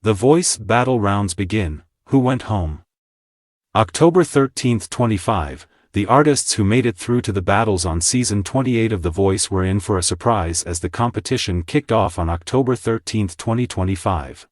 The Voice battle rounds begin. Who went home? October 13, 25, the artists who made it through to the battles on Season 28 of The Voice were in for a surprise as the competition kicked off on October 13, 2025.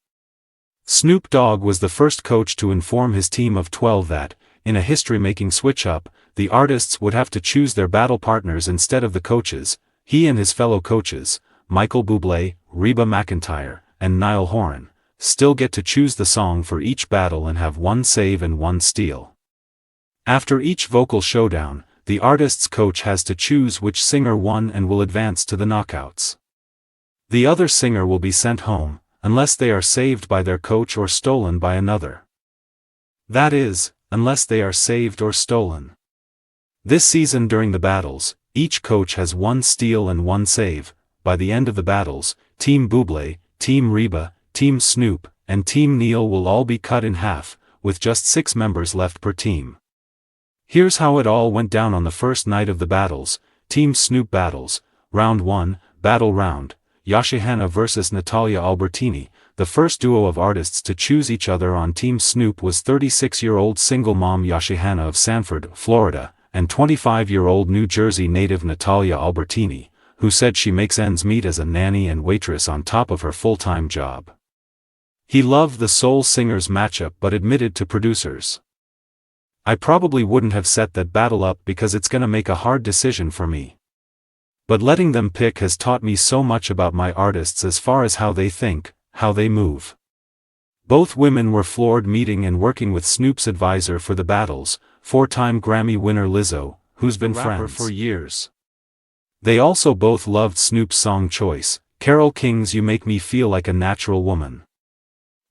Snoop Dogg was the first coach to inform his team of 12 that, in a history-making switch-up, the artists would have to choose their battle partners instead of the coaches. He and his fellow coaches, Michael Bublé, Reba McEntire, and Niall Horan, still get to choose the song for each battle and have one save and one steal. After each vocal showdown, the artist's coach has to choose which singer won and will advance to the knockouts. The other singer will be sent home, unless they are saved by their coach or stolen by another. That is, unless they are saved or stolen. This season during the battles, each coach has one steal and one save. By the end of the battles, Team Bublé, Team Reba, Team Snoop, and Team Neil will all be cut in half, with just 6 members left per team. Here's how it all went down on the first night of the battles. Team Snoop battles. Round 1, Battle Round. Yoshihana vs Natalia Albertini. The first duo of artists to choose each other on Team Snoop was 36-year-old single mom Yoshihana of Sanford, Florida, and 25-year-old New Jersey native Natalia Albertini, who said she makes ends meet as a nanny and waitress on top of her full-time job. He loved the soul singers matchup but admitted to producers, "I probably wouldn't have set that battle up because it's gonna make a hard decision for me. But letting them pick has taught me so much about my artists as far as how they think, how they move." Both women were floored meeting and working with Snoop's advisor for the battles, 4-time Grammy winner Lizzo, who's been friends for years. They also both loved Snoop's song choice, Carole King's You Make Me Feel Like a Natural Woman.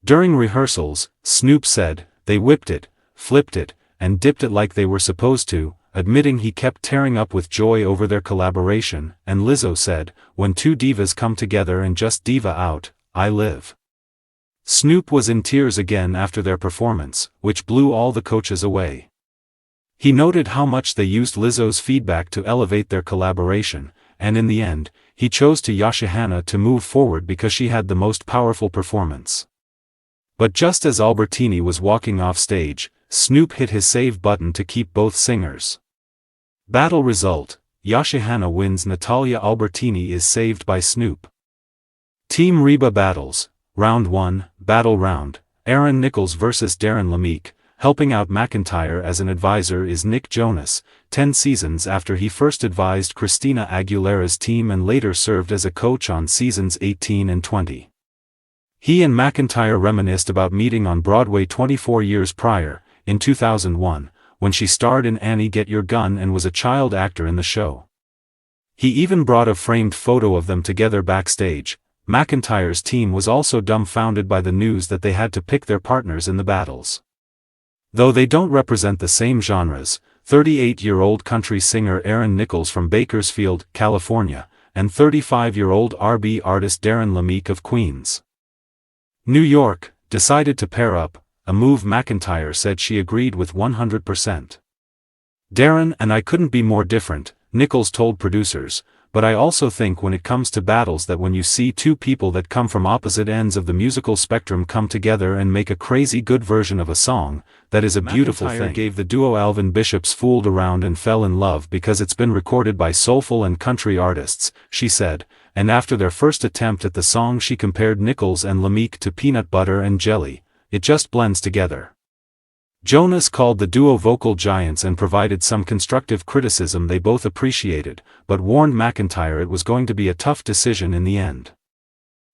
During rehearsals, Snoop said, "They whipped it, flipped it, and dipped it like they were supposed to," admitting he kept tearing up with joy over their collaboration, and Lizzo said, "When two divas come together and just diva out, I live." Snoop was in tears again after their performance, which blew all the coaches away. He noted how much they used Lizzo's feedback to elevate their collaboration, and in the end, he chose to Yoshihana to move forward because she had the most powerful performance. But just as Albertini was walking off stage, Snoop hit his save button to keep both singers. Battle result: Yoshihana wins. Natalia Albertini is saved by Snoop. Team Reba battles. Round 1, Battle Round. Aaron Nichols vs Darren Lemieux. Helping out McEntire as an advisor is Nick Jonas, 10 seasons after he first advised Christina Aguilera's team and later served as a coach on seasons 18 and 20. He and McEntire reminisced about meeting on Broadway 24 years prior, in 2001, when she starred in Annie Get Your Gun and was a child actor in the show. He even brought a framed photo of them together backstage. McEntire's team was also dumbfounded by the news that they had to pick their partners in the battles. Though they don't represent the same genres, 38-year-old country singer Aaron Nichols from Bakersfield, California, and 35-year-old R&B artist Darren Lemieux of Queens, New York, decided to pair up, a move McEntire said she agreed with 100%. "Darren and I couldn't be more different," Nichols told producers, "but I also think when it comes to battles that when you see two people that come from opposite ends of the musical spectrum come together and make a crazy good version of a song, that is a beautiful thing." Gave the duo Alvin Bishop's Fooled Around and Fell in Love because it's been recorded by soulful and country artists, she said, and after their first attempt at the song she compared Nichols and Lemieux to peanut butter and jelly, "It just blends together." Jonas called the duo vocal giants and provided some constructive criticism they both appreciated, but warned McEntire it was going to be a tough decision in the end.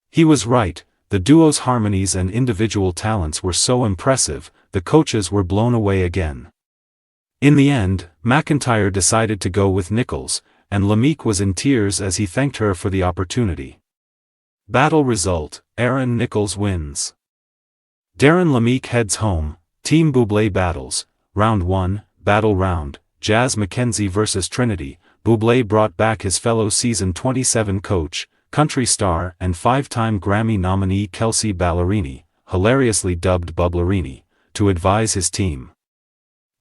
He was right, the duo's harmonies and individual talents were so impressive, the coaches were blown away again. In the end, McEntire decided to go with Nichols, and Lemieux was in tears as he thanked her for the opportunity. Battle result: Aaron Nichols wins. Darren Lemieux heads home. Team Bublé battles. Round 1, Battle Round. Jazz McKenzie vs Trinity. Bublé brought back his fellow season 27 coach, country star and 5-time Grammy nominee Kelsea Ballerini, hilariously dubbed Bubblerini, to advise his team.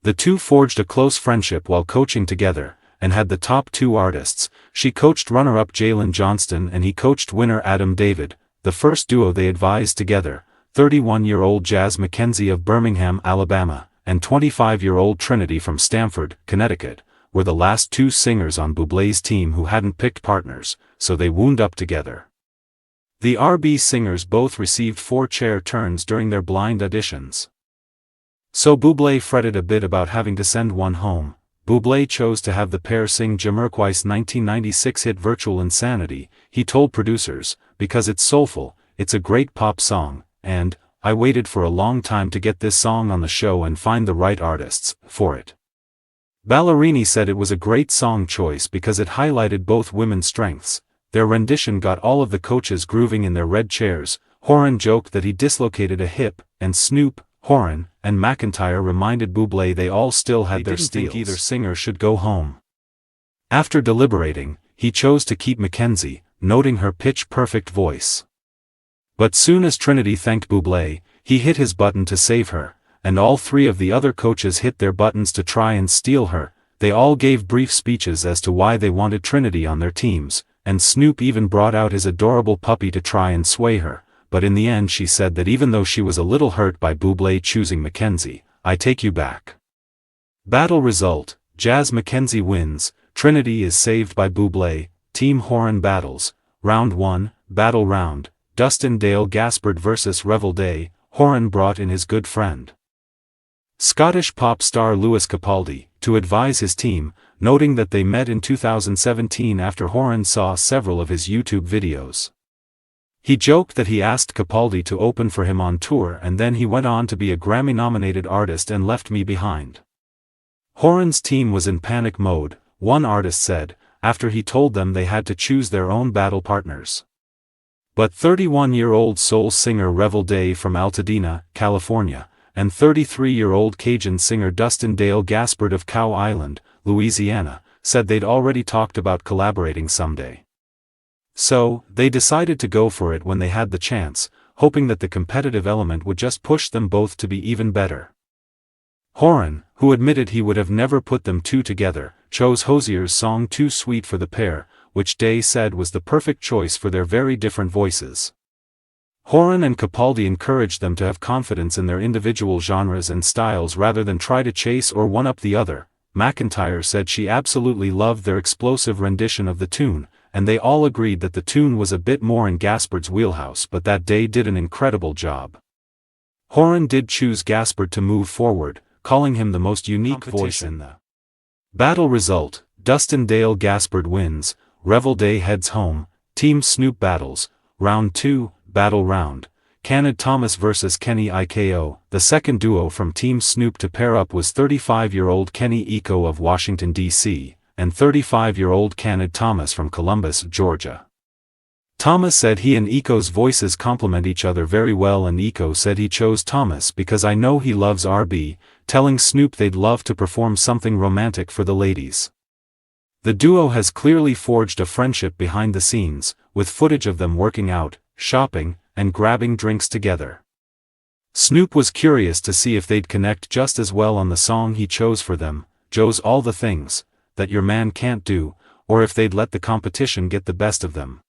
The two forged a close friendship while coaching together, and had the top 2 artists. She coached runner-up Jalen Johnston and he coached winner Adam David, the first duo they advised together. 31-year-old Jazz Mackenzie of Birmingham, Alabama, and 25-year-old Trinity from Stamford, Connecticut, were the last two singers on Bublé's team who hadn't picked partners, so they wound up together. The R&B singers both received 4 chair turns during their blind auditions. So Bublé fretted a bit about having to send one home. Bublé chose to have the pair sing Jamiroquai's 1996 hit Virtual Insanity. He told producers, "Because it's soulful, it's a great pop song, and I waited for a long time to get this song on the show and find the right artists for it." Ballerini said it was a great song choice because it highlighted both women's strengths. Their rendition got all of the coaches grooving in their red chairs. Horan joked that he dislocated a hip, and Snoop, Horan, and McEntire reminded Bublé they all still had their steals. He didn't think either singer should go home. After deliberating, he chose to keep Mackenzie, noting her pitch-perfect voice. But soon as Trinity thanked Bublé, he hit his button to save her, and all 3 of the other coaches hit their buttons to try and steal her. They all gave brief speeches as to why they wanted Trinity on their teams, and Snoop even brought out his adorable puppy to try and sway her, but in the end she said that even though she was a little hurt by Bublé choosing Mackenzie, "I take you back." Battle result: Jazz Mackenzie wins, Trinity is saved by Bublé. Team Horan battles. Round 1, Battle Round, Dustin Dale Gaspard vs Revel Day. Horan brought in his good friend, Scottish pop star Lewis Capaldi, to advise his team, noting that they met in 2017 after Horan saw several of his YouTube videos. He joked that he asked Capaldi to open for him on tour and then he went on to be a Grammy-nominated artist and left me behind. Horan's team was in panic mode, one artist said, after he told them they had to choose their own battle partners. But 31-year-old soul singer Revel Day from Altadena, California, and 33-year-old Cajun singer Dustin Dale Gaspard of Cow Island, Louisiana, said they'd already talked about collaborating someday. So, they decided to go for it when they had the chance, hoping that the competitive element would just push them both to be even better. Horan, who admitted he would have never put them two together, chose Hozier's song Too Sweet for the pair, which Day said was the perfect choice for their very different voices. Horan and Capaldi encouraged them to have confidence in their individual genres and styles rather than try to chase or one-up the other. McEntire said she absolutely loved their explosive rendition of the tune, and they all agreed that the tune was a bit more in Gaspard's wheelhouse but that Day did an incredible job. Horan did choose Gaspard to move forward, calling him the most unique voice in the battle. Result: Dustin Dale Gaspard wins, Revel Day heads home. Team Snoop battles. Round 2, Battle Round, Kenneth Thomas vs Kenny Iko. The second duo from Team Snoop to pair up was 35-year-old Kenny Iko of Washington, D.C., and 35-year-old Kenneth Thomas from Columbus, Georgia. Thomas said he and Iko's voices complement each other very well, and Iko said he chose Thomas because I know he loves R&B, telling Snoop they'd love to perform something romantic for the ladies. The duo has clearly forged a friendship behind the scenes, with footage of them working out, shopping, and grabbing drinks together. Snoop was curious to see if they'd connect just as well on the song he chose for them, Joe's All the Things That Your Man Can't Do, or if they'd let the competition get the best of them.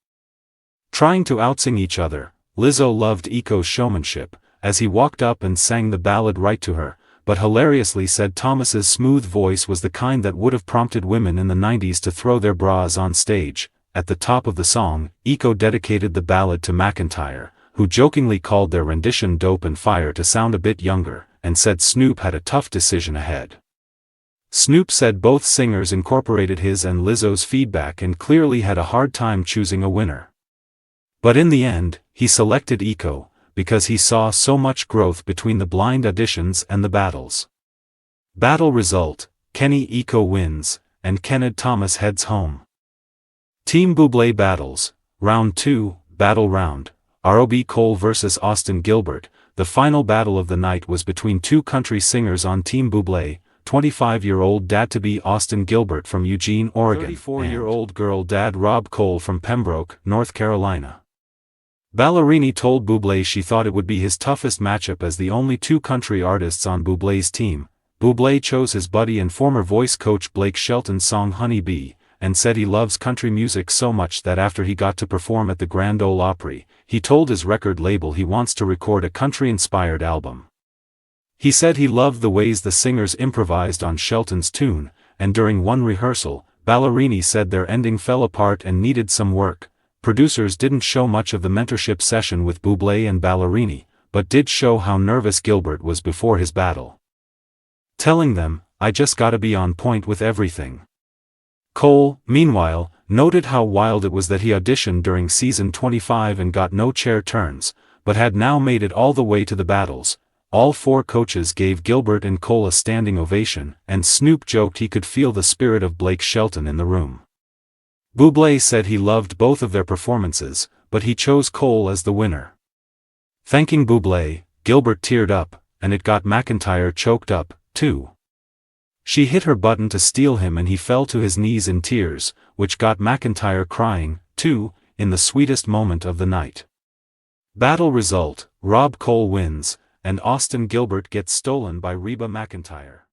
Trying to outsing each other, Lizzo loved Iko's showmanship, as he walked up and sang the ballad right to her, but hilariously said Thomas's smooth voice was the kind that would have prompted women in the 90s to throw their bras on stage. At the top of the song, Iko dedicated the ballad to McEntire, who jokingly called their rendition dope and fire to sound a bit younger, and said Snoop had a tough decision ahead. Snoop said both singers incorporated his and Lizzo's feedback and clearly had a hard time choosing a winner. But in the end, he selected Iko, because he saw so much growth between the blind auditions and the battles. Battle result: Kenny Iko wins, and Kenneth Thomas heads home. Team Bublé battles. Round 2, Battle Round, Rob Cole vs Austin Gilbert. The final battle of the night was between two country singers on Team Bublé, 25-year-old dad-to-be Austin Gilbert from Eugene, Oregon, 34-year-old girl dad Rob Cole from Pembroke, North Carolina. Ballerini told Bublé she thought it would be his toughest matchup as the only two country artists on Bublé's team. Bublé chose his buddy and former voice coach Blake Shelton's song Honey Bee, and said he loves country music so much that after he got to perform at the Grand Ole Opry, he told his record label he wants to record a country-inspired album. He said he loved the ways the singers improvised on Shelton's tune, and during one rehearsal, Ballerini said their ending fell apart and needed some work. Producers didn't show much of the mentorship session with Bublé and Ballerini, but did show how nervous Gilbert was before his battle. Telling them, "I just gotta be on point with everything." Cole, meanwhile, noted how wild it was that he auditioned during season 25 and got no chair turns, but had now made it all the way to the battles. All four coaches gave Gilbert and Cole a standing ovation, and Snoop joked he could feel the spirit of Blake Shelton in the room. Bublé said he loved both of their performances, but he chose Cole as the winner. Thanking Bublé, Gilbert teared up, and it got McEntire choked up, too. She hit her button to steal him and he fell to his knees in tears, which got McEntire crying, too, in the sweetest moment of the night. Battle result: Rob Cole wins, and Austin Gilbert gets stolen by Reba McEntire.